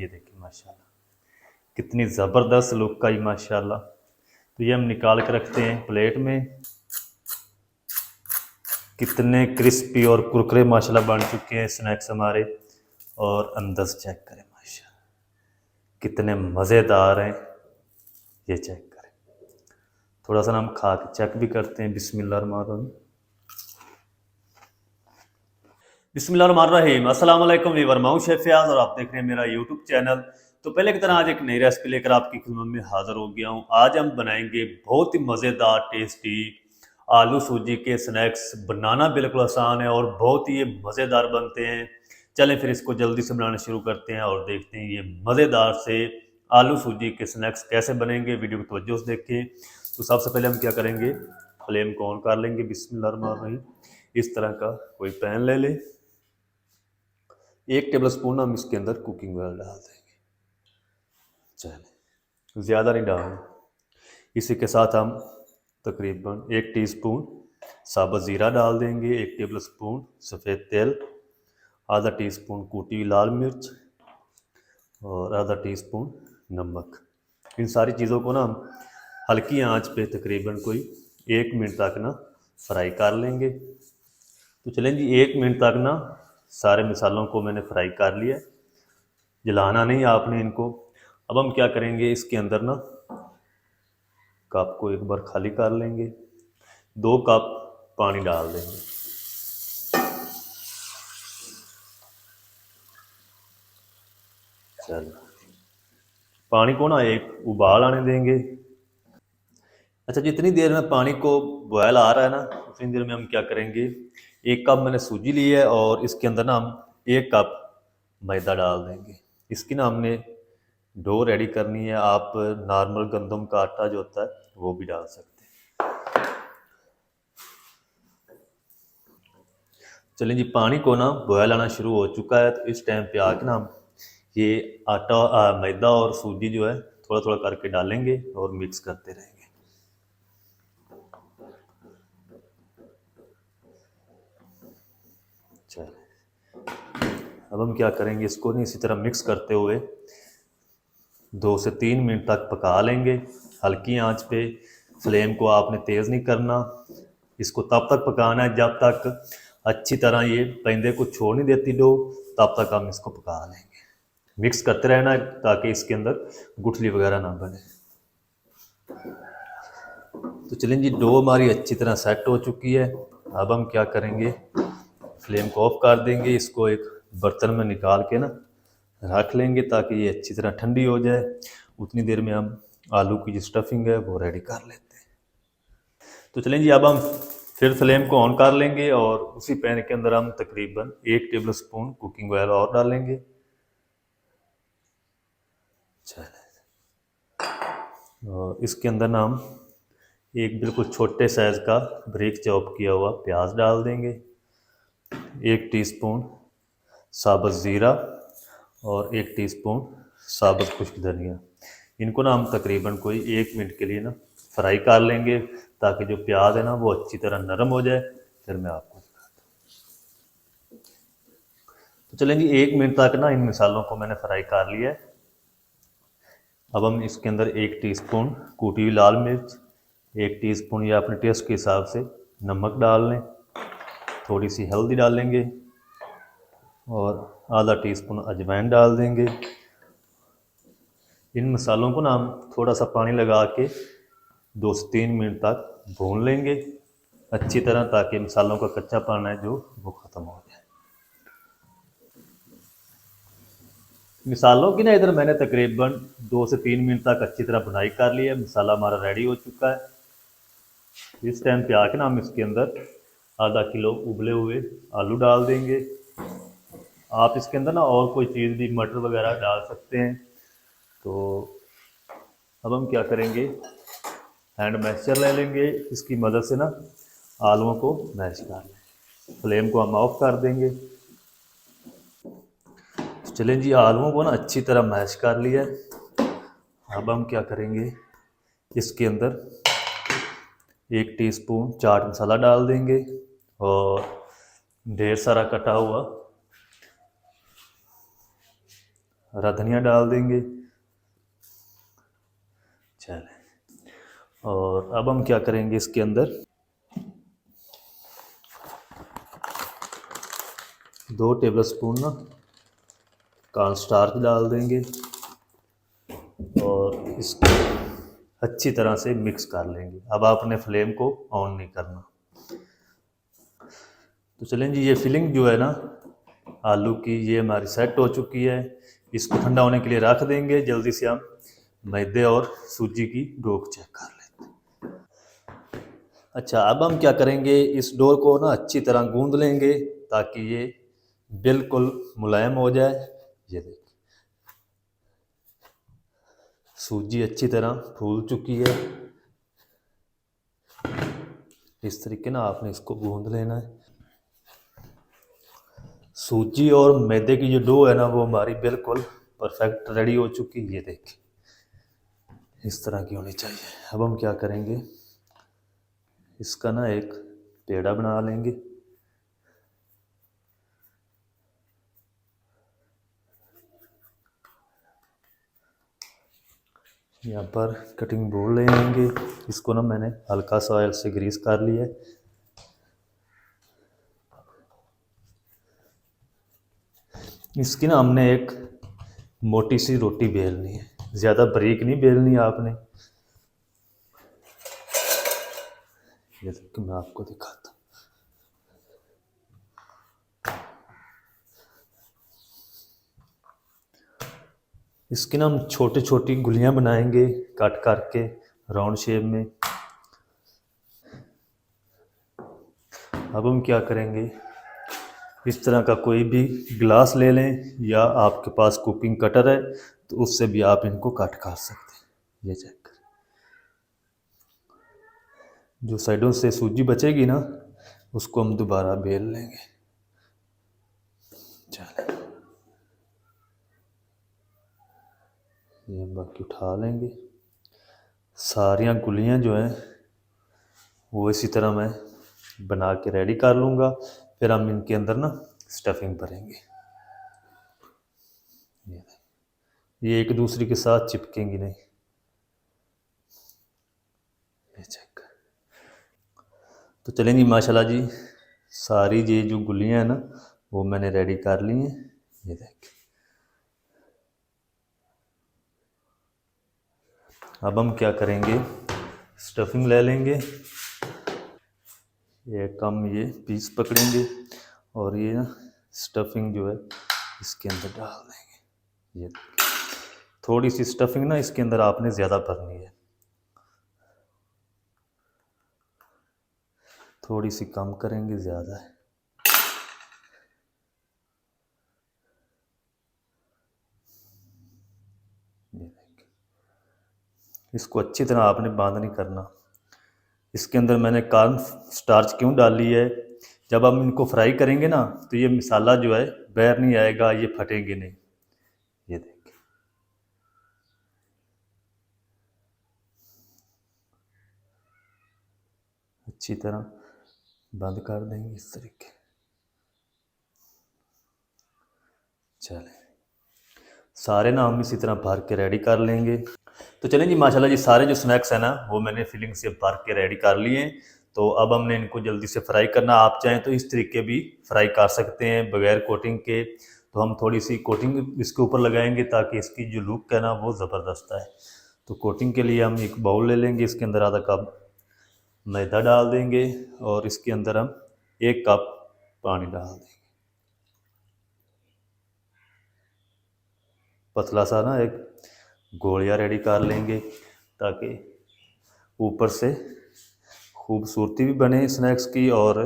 ये देखिए माशाल्लाह, कितनी ज़बरदस्त लुक आई माशाल्लाह। तो ये हम निकाल के रखते हैं प्लेट में। कितने क्रिस्पी और कुरकुरे माशाल्लाह बन चुके हैं स्नैक्स हमारे। और अंदर से चेक करें माशाल्लाह, कितने मज़ेदार हैं, ये चेक करें। थोड़ा सा ना हम खा के चेक भी करते हैं। बिस्मिल्लाहिर्रहमानिर्रहीम। बिस्मिल्लाहिर्रहमानिर्रहीम। अस्सलाम वालेकुम वीवर, मैं हूं शेफ फयाज और आप देख रहे हैं मेरा यूट्यूब चैनल। तो पहले की तरह आज एक नई रेसिपी लेकर आपकी खिदमत में हाजिर हो गया हूं। आज हम बनाएंगे बहुत ही मज़ेदार टेस्टी आलू सूजी के स्नैक्स। बनाना बिल्कुल आसान है और बहुत ही ये मज़ेदार बनते हैं। चलें फिर इसको जल्दी से बनाना शुरू करते हैं और देखते हैं ये मज़ेदार से आलू सूजी के स्नैक्स कैसे बनेंगे। वीडियो को तवज्जो से देखें। तो सबसे पहले हम क्या करेंगे, फ्लेम को ऑन कर लेंगे। बिस्मिल्लाहिर्रहमानिर्रहीम। इस तरह का कोई पैन ले लें। 1 टेबल स्पून हम इसके अंदर कुकिंग ऑयल डाल देंगे। चलें, ज़्यादा नहीं डालना। इसी के साथ हम तकरीबन 1 टीस्पून साबुत ज़ीरा डाल देंगे, 1 टेबल स्पून सफ़ेद तेल, आधा टीस्पून कूटी हुई लाल मिर्च और आधा टीस्पून नमक। इन सारी चीज़ों को ना हम हल्की आंच पे तकरीबन कोई 1 मिनट तक ना फ्राई कर लेंगे। तो चलें जी, 1 मिनट तक ना सारे मसालों को मैंने फ्राई कर लिया। जलाना नहीं आपने इनको। अब हम क्या करेंगे, इसके अंदर ना कप को एक बार खाली कर लेंगे, 2 कप पानी डाल देंगे। चलो, पानी को ना एक उबाल आने देंगे। अच्छा, जितनी देर में पानी को बॉयल आ रहा है ना, उतनी देर में हम क्या करेंगे, 1 कप मैंने सूजी ली है और इसके अंदर ना हम 1 कप मैदा डाल देंगे। इसकी ना हमने डो रेडी करनी है। आप नॉर्मल गंदम का आटा जो होता है वो भी डाल सकते हैं। चलें जी, पानी को ना बॉयल आना शुरू हो चुका है। तो इस टाइम पे आके ना हम ये आटा मैदा और सूजी जो है थोड़ा थोड़ा करके डालेंगे और मिक्स करते रहेंगे। चलें, अब हम क्या करेंगे, इसको नहीं इसी तरह मिक्स करते हुए 2 से 3 मिनट तक पका लेंगे हल्की आंच पे। फ्लेम को आपने तेज़ नहीं करना। इसको तब तक पकाना है जब तक अच्छी तरह ये पेंदे को छोड़ नहीं देती डो, तब तक हम इसको पका लेंगे। मिक्स करते रहना है ताकि इसके अंदर गुठली वगैरह ना बने। तो चलें जी, डो हमारी अच्छी तरह सेट हो चुकी है। अब हम क्या करेंगे, फ्लेम को ऑफ कर देंगे। इसको एक बर्तन में निकाल के ना रख लेंगे ताकि ये अच्छी तरह ठंडी हो जाए। उतनी देर में हम आलू की जो स्टफिंग है वो रेडी कर लेते हैं। तो चलें जी, अब हम फिर फ्लेम को ऑन कर लेंगे और उसी पैन के अंदर हम तकरीबन 1 टेबल स्पून कुकिंग ऑयल और डालेंगे। और इसके अंदर ना हम एक बिल्कुल छोटे साइज़ का बारीक चॉप किया हुआ प्याज डाल देंगे, 1 टीस्पून साबुत ज़ीरा और 1 टीस्पून साबुत खुश्क धनिया। इनको ना हम तकरीबन कोई 1 मिनट के लिए ना फ्राई कर लेंगे ताकि जो प्याज है ना वो अच्छी तरह नरम हो जाए। फिर मैं आपको दिखाता हूँ। तो चलें जी, 1 मिनट तक ना इन मसालों को मैंने फ्राई कर लिया है। अब हम इसके अंदर 1 टीस्पून कूटी हुई लाल मिर्च, 1 टीस्पून या अपने टेस्ट के हिसाब से नमक डाल लें, थोड़ी सी हल्दी डालेंगे और आधा टीस्पून अजवाइन डाल देंगे। इन मसालों को ना हम थोड़ा सा पानी लगा के 2 से 3 मिनट तक भून लेंगे अच्छी तरह, ताकि मसालों का कच्चापन है जो वो ख़त्म हो जाए। मसालों की ना इधर मैंने तकरीबन 2 से 3 मिनट तक अच्छी तरह बुनाई कर ली है। मसाला हमारा रेडी हो चुका है। इस टाइम पे आके ना हम इसके अंदर आधा किलो उबले हुए आलू डाल देंगे। आप इसके अंदर ना और कोई चीज़ भी, मटर वगैरह डाल सकते हैं। तो अब हम क्या करेंगे, हैंड मैशर ले लेंगे, इसकी मदद से ना आलूओं को मैश कर लें। फ्लेम को हम ऑफ कर देंगे। चलें जी, आलूओं को ना अच्छी तरह मैश कर लिया। अब हम क्या करेंगे, इसके अंदर 1 टीस्पून चाट मसाला डाल देंगे और ढेर सारा कटा हुआ हरा धनिया डाल देंगे। चले, और अब हम क्या करेंगे, इसके अंदर 2 टेबलस्पून ना कॉर्न स्टार्च डाल देंगे और इसको अच्छी तरह से मिक्स कर लेंगे। अब आपने फ्लेम को ऑन नहीं करना। तो चलें जी, ये फिलिंग जो है ना आलू की, ये हमारी सेट हो चुकी है। इसको ठंडा होने के लिए रख देंगे। जल्दी से हम मैदे और सूजी की डो चेक कर लेते हैं। अच्छा, अब हम क्या करेंगे, इस डो को ना अच्छी तरह गूंद लेंगे ताकि ये बिल्कुल मुलायम हो जाए। ये देखिए, सूजी अच्छी तरह फूल चुकी है। इस तरीके ना आपने इसको गूंद लेना है। सूजी और मैदे की जो डो है ना वो हमारी बिल्कुल परफेक्ट रेडी हो चुकी है। ये देखिए, इस तरह की होनी चाहिए। अब हम क्या करेंगे, इसका ना एक पेड़ा बना लेंगे। यहाँ पर कटिंग बोर्ड ले लेंगे। इसको ना मैंने हल्का सा ऑयल से ग्रीस कर लिया है। इसकी ना हमने एक मोटी सी रोटी बेलनी है, ज़्यादा बारीक नहीं बेलनी आपने। ये देखो, मैं आपको दिखाता हूँ। इसकी ना हम छोटी छोटी गुलियाँ बनाएंगे काट करके राउंड शेप में। अब हम क्या करेंगे, इस तरह का कोई भी ग्लास ले लें या आपके पास कुकिंग कटर है तो उससे भी आप इनको कट कर सकते हैं। ये चेक करें, जो साइडों से सूजी बचेगी ना उसको हम दोबारा बेल लेंगे। चलें, ये बाकी उठा लेंगे। सारियाँ गुलियाँ जो हैं वो इसी तरह मैं बना के रेडी कर लूँगा। फिर हम इनके अंदर ना स्टफिंग भरेंगे। ये एक दूसरे के साथ चिपकेंगी नहीं। ये चेक। तो चलें जी, माशाल्लाह जी, सारी ये जो गुलियाँ हैं ना वो मैंने रेडी कर ली हैं। ये देखें। अब हम क्या करेंगे, स्टफिंग ले लेंगे। एक हम ये पीस पकड़ेंगे और ये ना स्टफिंग जो है इसके अंदर डाल देंगे। ये थोड़ी सी स्टफिंग ना इसके अंदर आपने ज़्यादा भरनी है, थोड़ी सी कम करेंगे, ज़्यादा है। ये देखिए, इसको अच्छी तरह आपने बांध नहीं करना। इसके अंदर मैंने कॉर्न स्टार्च क्यों डाली है, जब हम इनको फ्राई करेंगे ना तो ये मसाला जो है बाहर नहीं आएगा, ये फटेंगे नहीं। ये देखिए, अच्छी तरह बंद कर देंगे इस तरीके। चलें, सारे ना हम इसी तरह भर के रेडी कर लेंगे। तो चलें जी, माशाल्लाह जी, सारे जो स्नैक्स हैं ना वो मैंने फिलिंग से भर के रेडी कर लिए हैं। तो अब हमने इनको जल्दी से फ्राई करना। आप चाहें तो इस तरीके भी फ्राई कर सकते हैं बगैर कोटिंग के। तो हम थोड़ी सी कोटिंग इसके ऊपर लगाएंगे ताकि इसकी जो लुक है ना वो ज़बरदस्त है। तो कोटिंग के लिए हम एक बाउल ले लेंगे, इसके अंदर आधा कप मैदा डाल देंगे और इसके अंदर हम 1 कप पानी डाल देंगे। पतला सा ना एक गोलियाँ रेडी कर लेंगे ताकि ऊपर से खूबसूरती भी बने स्नैक्स की और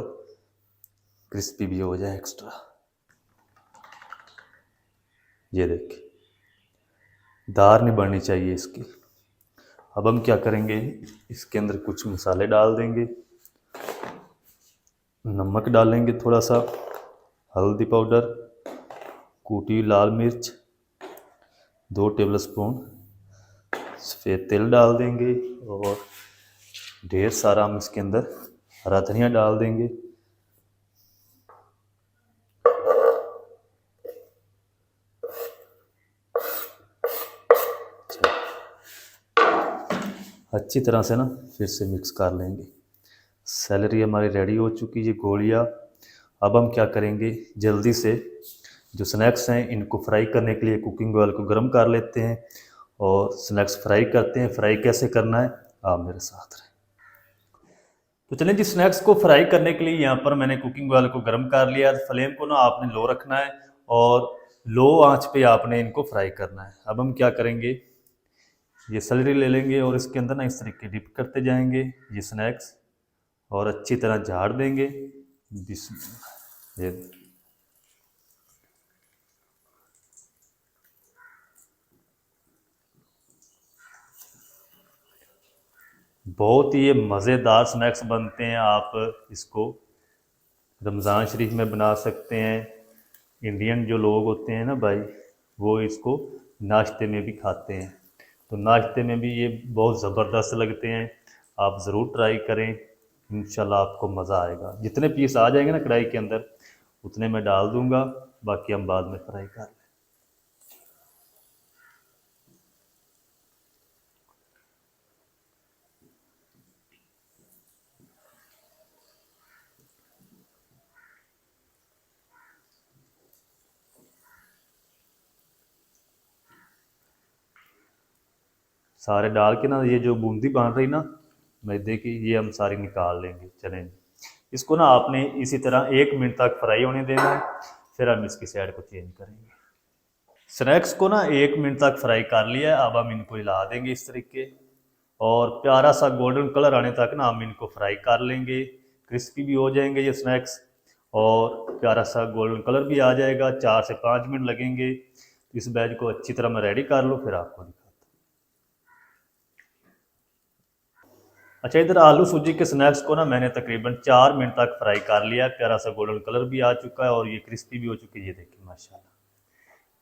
क्रिस्पी भी हो जाए एक्स्ट्रा। ये देखिए, दार नहीं बढ़नी चाहिए इसकी। अब हम क्या करेंगे, इसके अंदर कुछ मसाले डाल देंगे। नमक डालेंगे थोड़ा सा, हल्दी पाउडर, कूटी लाल मिर्च, 2 टेबलस्पून सफ़ेद तिल डाल देंगे और ढेर सारा हम इसके अंदर हरा धनिया डाल देंगे। अच्छी तरह से ना फिर से मिक्स कर लेंगे। सैलरी हमारी रेडी हो चुकी है, गोलियाँ। अब हम क्या करेंगे, जल्दी से जो स्नैक्स हैं इनको फ्राई करने के लिए कुकिंग ऑयल को गर्म कर लेते हैं और स्नैक्स फ्राई करते हैं। फ्राई कैसे करना है आप मेरे साथ रहें। तो चलें जी, स्नैक्स को फ्राई करने के लिए यहाँ पर मैंने कुकिंग ऑयल को गर्म कर लिया। फ्लेम को ना आपने लो रखना है और लो आंच पे आपने इनको फ्राई करना है। अब हम क्या करेंगे, ये सैलरी ले लेंगे और इसके अंदर ना इस तरीके डिप करते जाएंगे ये स्नैक्स और अच्छी तरह झाड़ देंगे। ये बहुत ही ये मज़ेदार स्नैक्स बनते हैं। आप इसको रमज़ान शरीफ में बना सकते हैं। इंडियन जो लोग होते हैं ना भाई, वो इसको नाश्ते में भी खाते हैं, तो नाश्ते में भी ये बहुत ज़बरदस्त लगते हैं। आप ज़रूर ट्राई करें, इंशाल्लाह आपको मज़ा आएगा। जितने पीस आ जाएंगे ना कढ़ाई के अंदर उतने मैं डाल दूंगा, बाकी हम बाद में फ्राई कर लें। सारे डाल के ना ये जो बूंदी बन रही ना मैदे की, ये हम सारी निकाल लेंगे। चलें, इसको ना आपने इसी तरह 1 मिनट तक फ्राई होने देना है, फिर हम इसकी साइड को चेंज करेंगे। स्नैक्स को ना 1 मिनट तक फ्राई कर लिया है। अब हम इनको हिला देंगे इस तरीके और प्यारा सा गोल्डन कलर आने तक ना हम इनको फ्राई कर लेंगे। क्रिस्पी भी हो जाएंगे ये स्नैक्स और प्यारा सा गोल्डन कलर भी आ जाएगा। 4 से 5 मिनट लगेंगे। इस बैच को अच्छी तरह मैं रेडी कर लूँ फिर आपको दिखाता हूँ। अच्छा, इधर आलू सूजी के स्नैक्स को ना मैंने तकरीबन 4 मिनट तक फ्राई कर लिया। प्यारा सा गोल्डन कलर भी आ चुका है और ये क्रिस्पी भी हो चुकी है। ये देखिए माशाल्लाह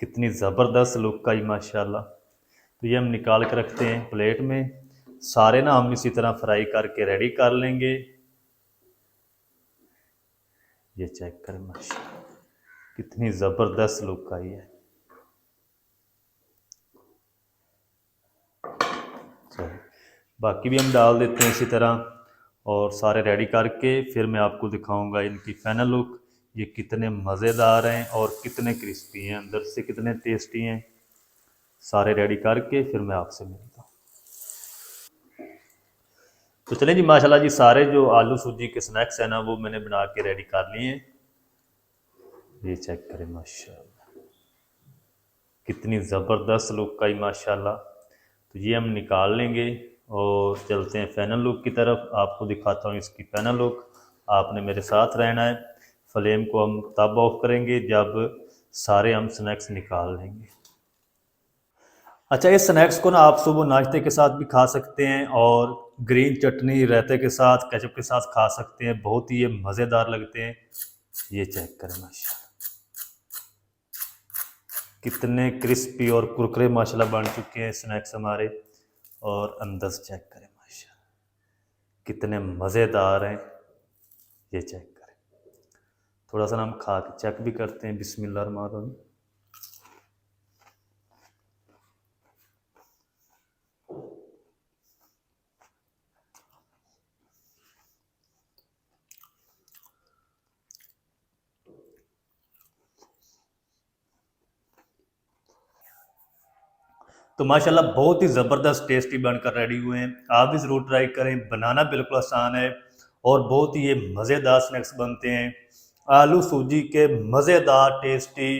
कितनी ज़बरदस्त लुक आई माशाल्लाह। तो ये हम निकाल के रखते हैं प्लेट में। सारे ना हम इसी तरह फ्राई करके रेडी कर लेंगे। ये चेक करें माशाल्लाह कितनी ज़बरदस्त लुक आई है। चलिए बाकी भी हम डाल देते हैं इसी तरह और सारे रेडी करके फिर मैं आपको दिखाऊंगा इनकी फाइनल लुक। ये कितने मज़ेदार हैं और कितने क्रिस्पी हैं, अंदर से कितने टेस्टी हैं। सारे रेडी करके फिर मैं आपसे मिलता हूँ। तो चलें जी, माशाल्लाह जी सारे जो आलू सूजी के स्नैक्स हैं ना वो मैंने बना के रेडी कर लिए हैं। ये चेक करें माशाल्लाह कितनी ज़बरदस्त लुक आई माशाल्लाह। तो ये हम निकाल लेंगे और चलते हैं फाइनल लुक की तरफ। आपको दिखाता हूँ इसकी फाइनल लुक। आपने मेरे साथ रहना है। फ्लेम को हम तब ऑफ करेंगे जब सारे हम स्नैक्स निकाल लेंगे। अच्छा, इस स्नैक्स को ना आप सुबह नाश्ते के साथ भी खा सकते हैं और ग्रीन चटनी रायते के साथ केचप के साथ खा सकते हैं। बहुत ही ये मज़ेदार लगते हैं। ये चेक करें माशाल्लाह कितने क्रिस्पी और कुरकुरे माशाल्लाह बन चुके हैं स्नैक्स हमारे। और अंदर से चेक करें माशाल्लाह कितने मज़ेदार हैं। ये चेक करें, थोड़ा सा हम खा के चेक भी करते हैं। बिस्मिल्लाह रहमान रहीम। तो माशाल्लाह बहुत ही ज़बरदस्त टेस्टी बनकर रेडी हुए हैं। आप भी ज़रूर ट्राई करें। बनाना बिल्कुल आसान है और बहुत ही ये मज़ेदार स्नैक्स बनते हैं। आलू सूजी के मज़ेदार टेस्टी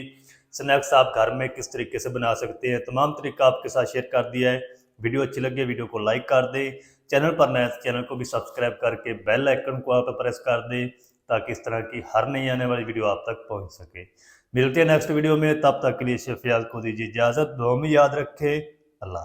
स्नैक्स आप घर में किस तरीके से बना सकते हैं, तमाम तरीका आपके साथ शेयर कर दिया है। वीडियो अच्छी लगे वीडियो को लाइक कर दें। चैनल पर नए चैनल को भी सब्सक्राइब करके बेल आइकन को आप प्रेस कर दें ताकि इस तरह की हर नई आने वाली वीडियो आप तक पहुँच सके। मिलते हैं नेक्स्ट वीडियो में, तब तक के लिए शेफियाज को दीजिए इजाज़त। दुआ में याद रखें। अल्लाह।